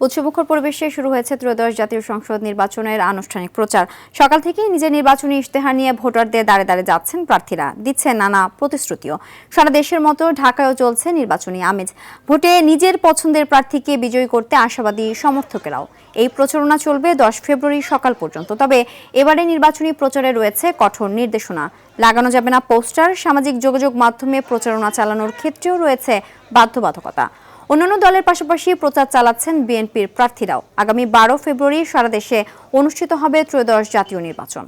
উৎসবমুখর পরিবেশে শুরু হয়েছে ত্রয়োদশ জাতীয় সংসদ নির্বাচনের আনুষ্ঠানিক প্রচার। সকাল থেকেই নিজের নির্বাচনী ইশতেহার নিয়ে ভোটারদের দ্বারে দ্বারে যাচ্ছেন প্রার্থীরা, দিচ্ছেন নানা প্রতিশ্রুতিও। সারা দেশের মতো ঢাকায়ও চলছে নির্বাচনী আমেজ। ভোটে নিজের পছন্দের প্রার্থীকে বিজয়ী করতে আশাবাদী সমর্থকেরাও। এই প্রচারণা চলবে 10 ফেব্রুয়ারি সকাল পর্যন্ত। তবে এবারে নির্বাচনী প্রচারে রয়েছে কঠোর নির্দেশনা। লাগানো যাবে না পোস্টার, সামাজিক যোগাযোগ মাধ্যমে প্রচারণা চালানোর ক্ষেত্রেও রয়েছে বাধ্যবাধকতা। অন্যান্য দলের পাশাপাশি প্রচার চালাচ্ছেন বিএনপির প্রার্থীরাও। আগামী 12 ফেব্রুয়ারি সারা দেশে অনুষ্ঠিত হবে ত্রয়োদশ জাতীয় নির্বাচন।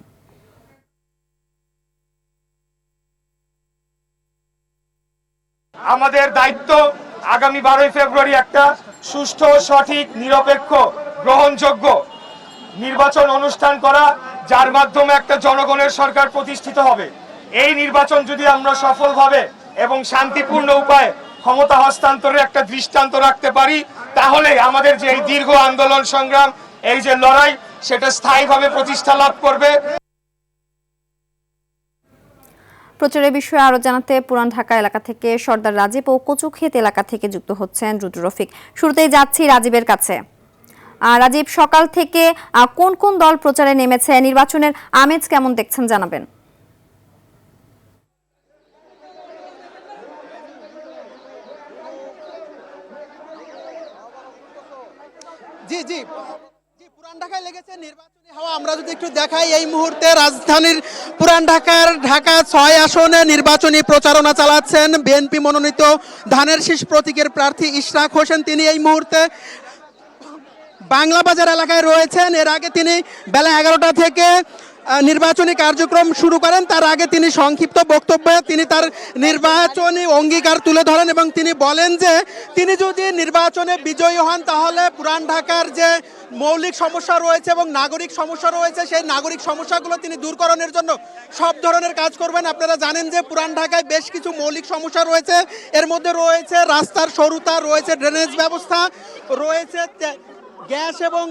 আমাদের দায়িত্ব আগামী 12 ফেব্রুয়ারি একটা সুষ্ঠু, সঠিক, নিরপেক্ষ, গ্রহণযোগ্য নির্বাচন অনুষ্ঠান করা, যার মাধ্যমে একটা জনগণের সরকার প্রতিষ্ঠিত হবে। এই নির্বাচন যদি আমরা সফলভাবে এবং শান্তিপূর্ণ উপায়ে ক্ষমতা হস্তান্তরের একটা দৃষ্টান্ত রাখতে পারি, তাহলে আমাদের যে এই দীর্ঘ আন্দোলন সংগ্রাম, এই যে লড়াই, সেটা স্থায়ীভাবে প্রতিষ্ঠা লাভ করবে। প্রচারের বিষয়ে আরো জানাতে পুরান ঢাকা এলাকা থেকে সর্দার রাজীব ও কচুক্ষেত এলাকা থেকে যুক্ত হচ্ছেন রুদ্র রফিক। শুরুতেই যাচ্ছি রাজীবের কাছে। রাজীব, সকাল থেকে কোন কোন দল প্রচারে নেমেছে, নির্বাচনের আমেজ কেমন দেখছেন জানাবেন। জি জি পুরান ঢাকায় লেগেছে নির্বাচনী হাওয়া। আমরা যদি একটু দেখাই, এই মুহূর্তে রাজধানীর পুরান ঢাকার ঢাকা 6 আসনে নির্বাচনী প্রচারণা চালাচ্ছেন বিএনপি মনোনীত ধানের শীষ প্রতীকের প্রার্থী ইশরাক হোসেন। তিনি এই মুহূর্তে বাংলা বাজার এলাকায় রয়েছেন। এর আগে তিনি বেলা 11টা থেকে নির্বাচনী কার্যক্রম শুরু করেন। তার আগে তিনি সংক্ষিপ্ত বক্তব্যে তিনি তার নির্বাচনী অঙ্গীকার তুলে ধরেন এবং তিনি বলেন যে তিনি যদি নির্বাচনে বিজয়ী হন তাহলে পুরান ঢাকার যে মৌলিক সমস্যা রয়েছে এবং নাগরিক সমস্যা রয়েছে, সেই নাগরিক সমস্যাগুলো তিনি দূরকরণের জন্য সব ধরনের কাজ করবেন। আপনারা জানেন যে পুরান ঢাকায় বেশ কিছু মৌলিক সমস্যা রয়েছে। এর মধ্যে রয়েছে রাস্তার সরুতা, রয়েছে ড্রেনেজ ব্যবস্থা, রয়েছে গ্যাস এবং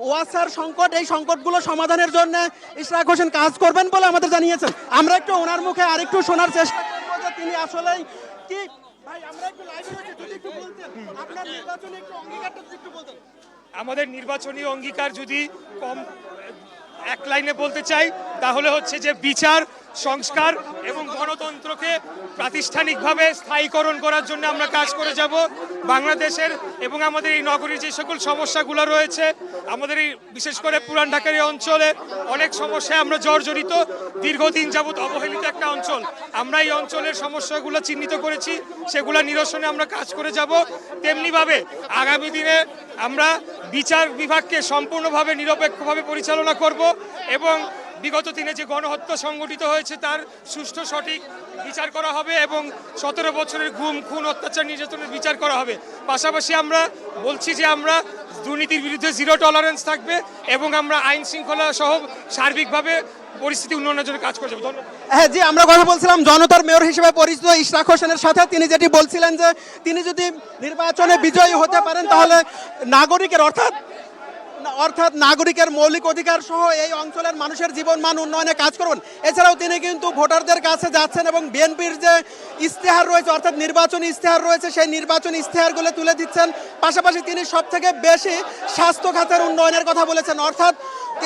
ওয়াসার সংকট। এই সংকটগুলো সমাধানের জন্য ইশরাক হোসেন কাজ করবেন বলে আমাদের জানিয়েছেন। আমরা একটু ওনার মুখে আরেকটু শোনার চেষ্টা করব যে তিনি আসলেই কি। ভাই, আমরা একটু লাইভে রয়েছি, যদি একটু বলতেন আপনার নির্বাচনী একটু অঙ্গীকারটা যদি একটু বলতেন। আমাদের নির্বাচনী অঙ্গীকার যদি কম এক লাইনে বলতে চাই, তাহলে হচ্ছে যে বিচার, সংস্কার এবং গণতন্ত্রকে প্রাতিষ্ঠানিকভাবে স্থায়ীকরণ করার জন্য আমরা কাজ করে যাব। বাংলাদেশের এবং আমাদের এই নগরীর যে সকল সমস্যাগুলো রয়েছে, আমাদের এই বিশেষ করে পুরান ঢাকার এই অঞ্চলে অনেক সমস্যায় আমরা জর্জরিত, দীর্ঘদিন যাবৎ অবহেলিত একটা অঞ্চল। আমরা এই অঞ্চলের সমস্যাগুলো চিহ্নিত করেছি, সেগুলো নিরসনে আমরা কাজ করে যাব। তেমনিভাবে আগামী দিনে আমরা বিচার বিভাগকে সম্পূর্ণভাবে নিরপেক্ষভাবে পরিচালনা করব এবং বিগত দিনে যে গণহত্যা সংগঠিত হয়েছে তার সুষ্ঠু, সঠিক বিচার করা হবে এবং 17 বছরের গুম, খুন, অত্যাচার, নির্যাতনের বিচার করা হবে। পাশাপাশি আমরা বলছি যে আমরা দুর্নীতির বিরুদ্ধে জিরো টলারেন্স থাকবে এবং আমরা আইন শৃঙ্খলা সহ সার্বিকভাবে পরিস্থিতি উন্নয়নের জন্য কাজ করে যাবো। ধন্যবাদ। হ্যাঁ জি, আমরা কথা বলছিলাম জনতার মেয়র হিসেবে পরিচিত ইশরাক হোসেনের সাথে। তিনি যেটি বলছিলেন যে তিনি যদি নির্বাচনে বিজয়ী হতে পারেন তাহলে নাগরিকের অর্থাৎ নাগরিকের মৌলিক অধিকার সহ এই অঞ্চলের মানুষের জীবনমান উন্নয়নে কাজ করবেন। এছাড়াও তিনি কিন্তু ভোটারদের কাছে যাচ্ছেন এবং বিএনপির যে ইশতেহার রয়েছে, অর্থাৎ নির্বাচনী ইশতেহার রয়েছে, সেই নির্বাচনী ইশতেহারগুলো তুলে দিচ্ছেন। পাশাপাশি তিনি সবথেকে বেশি স্বাস্থ্য খাতের উন্নয়নের কথা বলেছেন। অর্থাৎ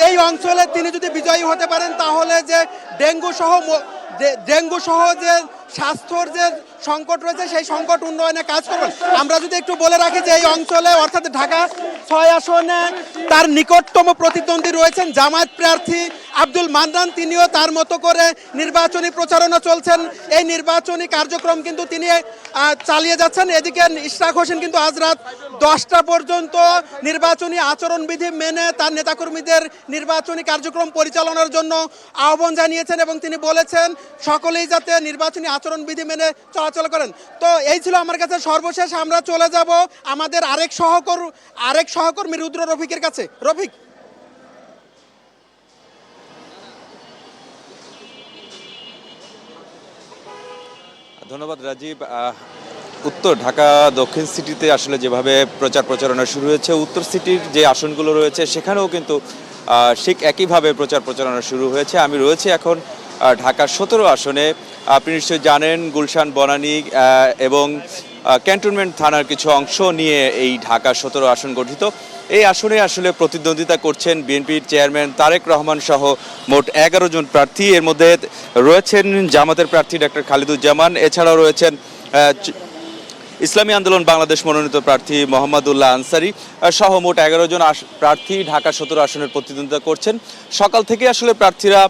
এই অঞ্চলে তিনি যদি বিজয়ী হতে পারেন তাহলে যে ডেঙ্গু সহ যে স্বাস্থ্যর যে সংকট রয়েছে সেই সংকট উন্নয়নে কাজ করবেন। আমরা যদি একটু বলে রাখি যে এই অঞ্চলে অর্থাৎ ঢাকা 6 আসনে তার নিকটতম প্রতিদ্বন্দ্বী রয়েছেন জামায়াত প্রার্থী আব্দুল মান্নান। তিনিও তার মতো করে নির্বাচনী প্রচারণা চলছেন, এই নির্বাচনী কার্যক্রম কিন্তু তিনি চালিয়ে যাচ্ছেন। এদিকে ইশরাক হোসেন কিন্তু আজ রাত 10টা পর্যন্ত নির্বাচনী আচরণবিধি মেনে তার নেতাকর্মীদের নির্বাচনী কার্যক্রম পরিচালনার জন্য আহ্বান জানিয়েছেন এবং তিনি বলেছেন সকলেই যাতে নির্বাচনী আচরণবিধি মেনে চলাচল করেন। তো এই ছিল আমার কাছে সর্বশেষ। আমরা চলে যাব আমাদের আরেক সহকর্মী রুদ্র রফিকের কাছে। রফিক। ধন্যবাদ রাজীব। উত্তর ঢাকা দক্ষিণ সিটিতে আসলে যেভাবে প্রচারণা শুরু হয়েছে, উত্তর সিটির যে আসনগুলো রয়েছে সেখানেও কিন্তু ঠিক একইভাবে প্রচারণা শুরু হয়েছে। আমি রয়েছি এখন ঢাকার 17 আসনে। আপনি নিশ্চয়ই জানেন গুলশান, বনানী এবং ক্যান্টনমেন্ট থানার কিছু অংশ নিয়ে এই ঢাকা 17 আসন গঠিত। এই আসনে আসলে প্রতিদ্বন্দ্বিতা করছেন বিএনপির চেয়ারম্যান তারেক রহমান সহ মোট 11 জন প্রার্থী। এর মধ্যে রয়েছেন জামাতের প্রার্থী ডক্টর খালিদুজ্জামান, এছাড়াও রয়েছেন ইসলামী আন্দোলন বাংলাদেশ মনোনীত প্রার্থী মোহাম্মদুল্লাহ আনসারি সহ মোট 11 জন প্রার্থী ঢাকা 17 আসনের প্রতিদ্বন্দ্বিতা করছেন। সকাল থেকে আসলে প্রার্থীরা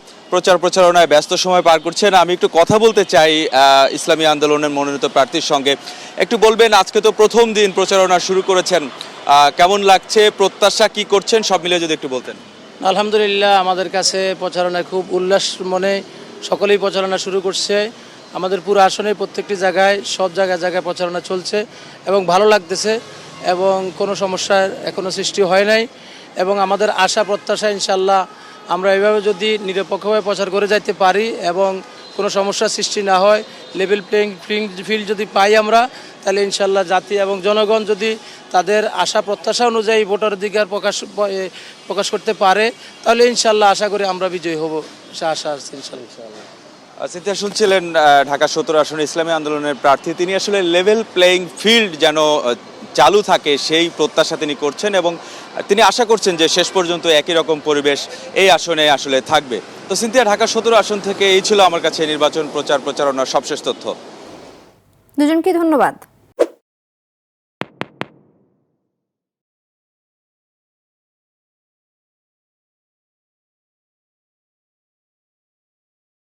প্রচারণায় ব্যস্ত সময় পার করছেন। আমি একটু কথা বলতে চাই ইসলামী আন্দোলনের মনোনীত প্রার্থীর সঙ্গে। একটু বলবেন, আজকে তো প্রথম দিন প্রচারণা শুরু করেছেন, কেমন লাগছে, প্রত্যাশা কি করছেন, সব মিলিয়ে যদি একটু বলতেন। আলহামদুলিল্লাহ, আমাদের কাছে প্রচারণায় খুব উল্লাস মনে সকলেই প্রচারণা শুরু করছে। আমাদের পুরো আসনে প্রত্যেকটি জায়গায় সব জায়গায় প্রচারণা চলছে এবং ভালো লাগতেছে এবং কোনো সমস্যার এখনও সৃষ্টি হয় নাই। এবং আমাদের আশা প্রত্যাশা ইনশাল্লাহ আমরা এইভাবে যদি নিরপেক্ষভাবে প্রচার করে যাইতে পারি এবং কোনো সমস্যার সৃষ্টি না হয়, লেভেল প্লেইং ফিল্ড যদি পাই আমরা, তাহলে ইনশাল্লাহ জাতি এবং জনগণ যদি তাদের আশা প্রত্যাশা অনুযায়ী ভোটাধিকার প্রকাশ করতে পারে, তাহলে ইনশাল্লাহ আশা করি আমরা বিজয়ী হব। সে আশা আছে ইনশাল্লাহ। চিন্তা শুনছিলেন ঢাকা 17 আসনে ইসলামী আন্দোলনের প্রার্থী। তিনি আসলে লেভেল প্লেইং ফিল্ড যেন চালু থাকে সেই প্রত্যাশা তিনি করছেন এবং তিনি আশা করছেন যে শেষ পর্যন্ত একই রকম পরিবেশ এই আসনে আসলে থাকবে। তো সিনথিয়া, ঢাকা 17 আসন থেকে এই ছিল আমার কাছে নির্বাচন প্রচারণার সবশেষ তথ্য। দুজনকে ধন্যবাদ।